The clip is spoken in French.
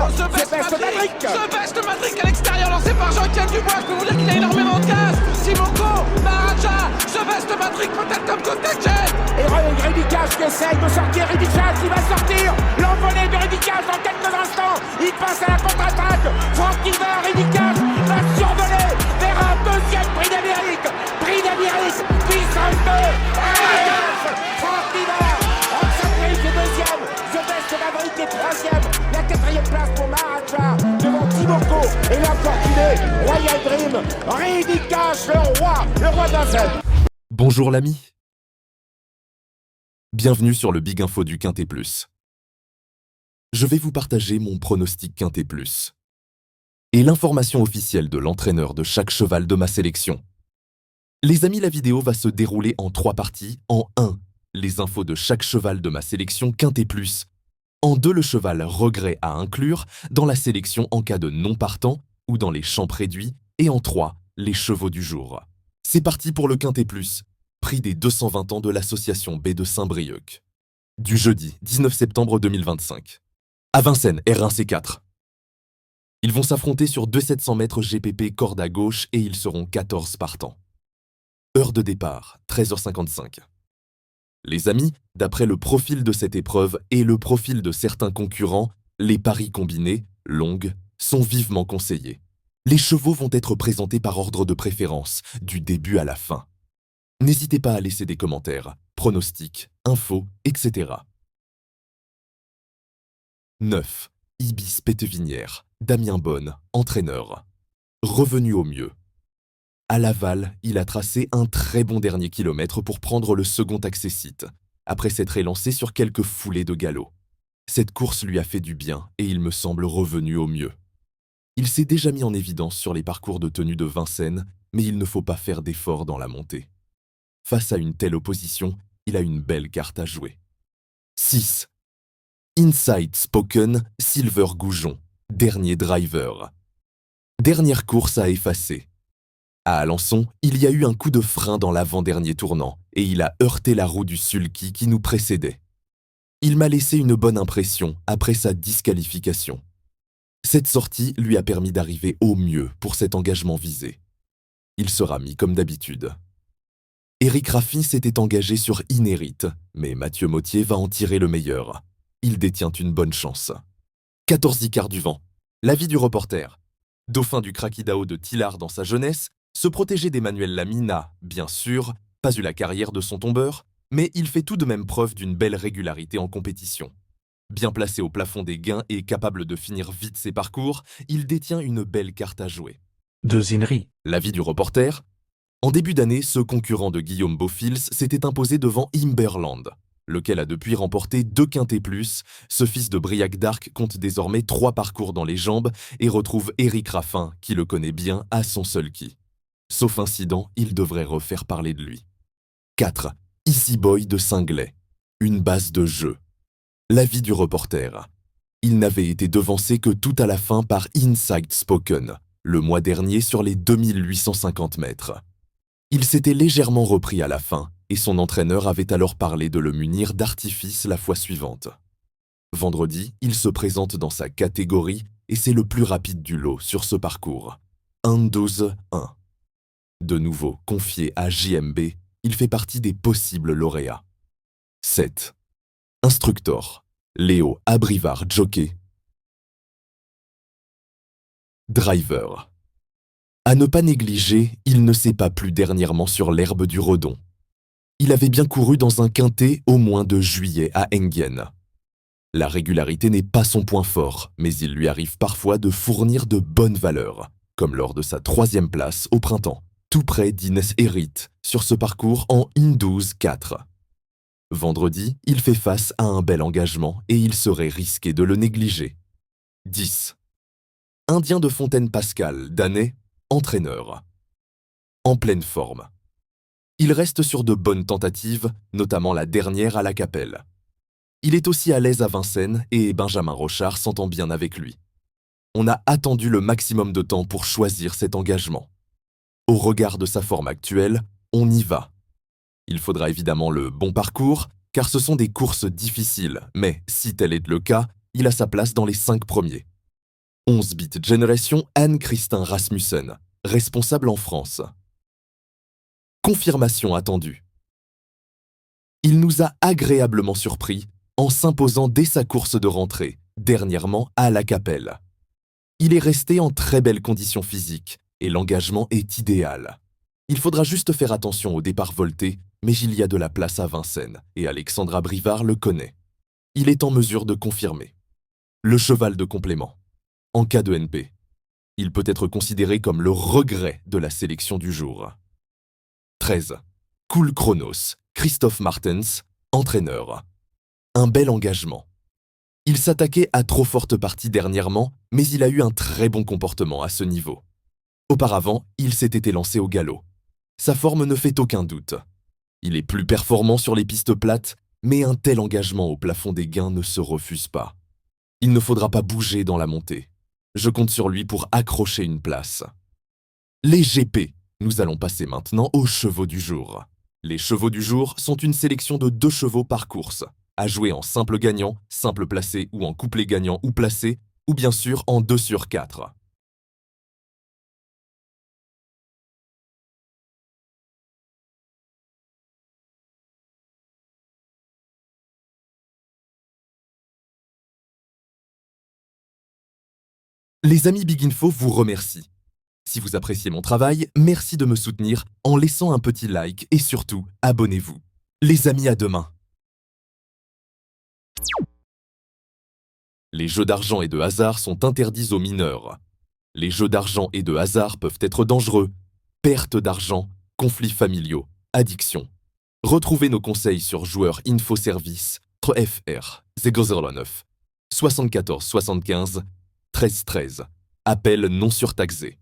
The Best Matrix à l'extérieur, lancé par Jean-Étienne Dubois. Je peux vous dire qu'il a énormément de gaz. Simoko, Maharaja, The Best Matrix peut-être comme contact. Et Ridicage qui essaye de sortir. Ridicage qui va sortir. L'envolée de Ridicage dans quelques instants. Il passe à la contre-attaque. Franck Niver, Ridicage va survoler vers un deuxième prix d'Amérique. Prix d'Amérique, puissance 2. Franck Niver, Roxanne est deuxième. The Best Maverick est troisième. La quatrième place pour Maharaja devant Timoko et l'infortuné Royal Dream. Ridicage, le roi de la scène. Bonjour l'ami. Bienvenue sur le Big Info du Quintet Plus. Je vais vous partager mon pronostic Quintet Plus et l'information officielle de l'entraîneur de chaque cheval de ma sélection. Les amis, la vidéo va se dérouler en 3 parties. En 1, les infos de chaque cheval de ma sélection Quintet Plus. En 2, le cheval regret à inclure dans la sélection en cas de non partant ou dans les champs réduits. Et en 3, les chevaux du jour. C'est parti pour le Quintet Plus. Prix des 220 ans de l'association B de Saint-Brieuc. Du jeudi 19 septembre 2025. À Vincennes, R1 C4. Ils vont s'affronter sur 2700 mètres GPP corde à gauche et ils seront 14 partants. Heure de départ, 13h55. Les amis, d'après le profil de cette épreuve et le profil de certains concurrents, les paris combinés, longues, sont vivement conseillés. Les chevaux vont être présentés par ordre de préférence, du début à la fin. N'hésitez pas à laisser des commentaires, pronostics, infos, etc. 9. Ibis Pétevinière, Damien Bonne, entraîneur. Revenu au mieux. À Laval, il a tracé un très bon dernier kilomètre pour prendre le second accessite, après s'être élancé sur quelques foulées de galop. Cette course lui a fait du bien et il me semble revenu au mieux. Il s'est déjà mis en évidence sur les parcours de tenue de Vincennes, mais il ne faut pas faire d'efforts dans la montée. Face à une telle opposition, il a une belle carte à jouer. 6. Inside Spoken, Silver Goujon, dernier driver. Dernière course à effacer. À Alençon, il y a eu un coup de frein dans l'avant-dernier tournant et il a heurté la roue du sulky qui nous précédait. Il m'a laissé une bonne impression après sa disqualification. Cette sortie lui a permis d'arriver au mieux pour cet engagement visé. Il sera mis comme d'habitude. Éric Raffin s'était engagé sur Inérite, mais Mathieu Mottier va en tirer le meilleur. Il détient une bonne chance. 14 Icars du vent. L'avis du reporter. Dauphin du Krakidao de Tillard dans sa jeunesse, se protéger d'Emmanuel Lamy n'a, bien sûr, pas eu la carrière de son tombeur, mais il fait tout de même preuve d'une belle régularité en compétition. Bien placé au plafond des gains et capable de finir vite ses parcours, il détient une belle carte à jouer. 2 Inri. L'avis du reporter. En début d'année, ce concurrent de Guillaume Beaufils s'était imposé devant Imberland, lequel a depuis remporté 2 Quintets Plus. Ce fils de Briac d'Arc compte désormais 3 parcours dans les jambes et retrouve Éric Raffin, qui le connaît bien, à son seul qui. Sauf incident, il devrait refaire parler de lui. 4. Easy Boy de Singlet. Une base de jeu. L'avis du reporter. Il n'avait été devancé que tout à la fin par Inside Spoken, le mois dernier sur les 2850 mètres. Il s'était légèrement repris à la fin, et son entraîneur avait alors parlé de le munir d'artifice la fois suivante. Vendredi, il se présente dans sa catégorie, et c'est le plus rapide du lot sur ce parcours. 1-12-1. De nouveau confié à JMB, il fait partie des possibles lauréats. 7. Instructor. Léo Abrivard Jockey. Driver. À ne pas négliger, il ne s'est pas plu dernièrement sur l'herbe du Redon. Il avait bien couru dans un quintet au mois de juillet à Enghien. La régularité n'est pas son point fort, mais il lui arrive parfois de fournir de bonnes valeurs, comme lors de sa 3e place au printemps, tout près d'Inès Hérite, sur ce parcours en 1-12-4. Vendredi, il fait face à un bel engagement et il serait risqué de le négliger. 10. Indien de Fontaine Pascal, Danet, entraîneur. En pleine forme. Il reste sur de bonnes tentatives, notamment la dernière à la Capelle. Il est aussi à l'aise à Vincennes et Benjamin Rochard s'entend bien avec lui. On a attendu le maximum de temps pour choisir cet engagement. Au regard de sa forme actuelle, on y va. Il faudra évidemment le bon parcours, car ce sont des courses difficiles, mais si tel est le cas, il a sa place dans les 5 premiers. 11-bit Generation Anne-Christin Rasmussen, responsable en France. Confirmation attendue. Il nous a agréablement surpris en s'imposant dès sa course de rentrée, dernièrement à La Capelle. Il est resté en très belles conditions physiques et l'engagement est idéal. Il faudra juste faire attention au départ volté, mais il y a de la place à Vincennes et Alexandra Brivard le connaît. Il est en mesure de confirmer. Le cheval de complément. En cas de NP, il peut être considéré comme le regret de la sélection du jour. 13. Cool Chronos, Christophe Martens, entraîneur. Un bel engagement. Il s'attaquait à trop forte partie dernièrement, mais il a eu un très bon comportement à ce niveau. Auparavant, il s'était lancé au galop. Sa forme ne fait aucun doute. Il est plus performant sur les pistes plates, mais un tel engagement au plafond des gains ne se refuse pas. Il ne faudra pas bouger dans la montée. Je compte sur lui pour accrocher une place. Les GP. Nous allons passer maintenant aux chevaux du jour. Les chevaux du jour sont une sélection de 2 chevaux par course, à jouer en simple gagnant, simple placé ou en couplet gagnant ou placé, ou bien sûr en 2 sur 4. Les amis Big Info vous remercient. Si vous appréciez mon travail, merci de me soutenir en laissant un petit like et surtout, abonnez-vous. Les amis, à demain. Les jeux d'argent et de hasard sont interdits aux mineurs. Les jeux d'argent et de hasard peuvent être dangereux. Perte d'argent, conflits familiaux, addiction. Retrouvez nos conseils sur Joueurs Info Service, FR 009 74 75 13 13. Appel non surtaxé.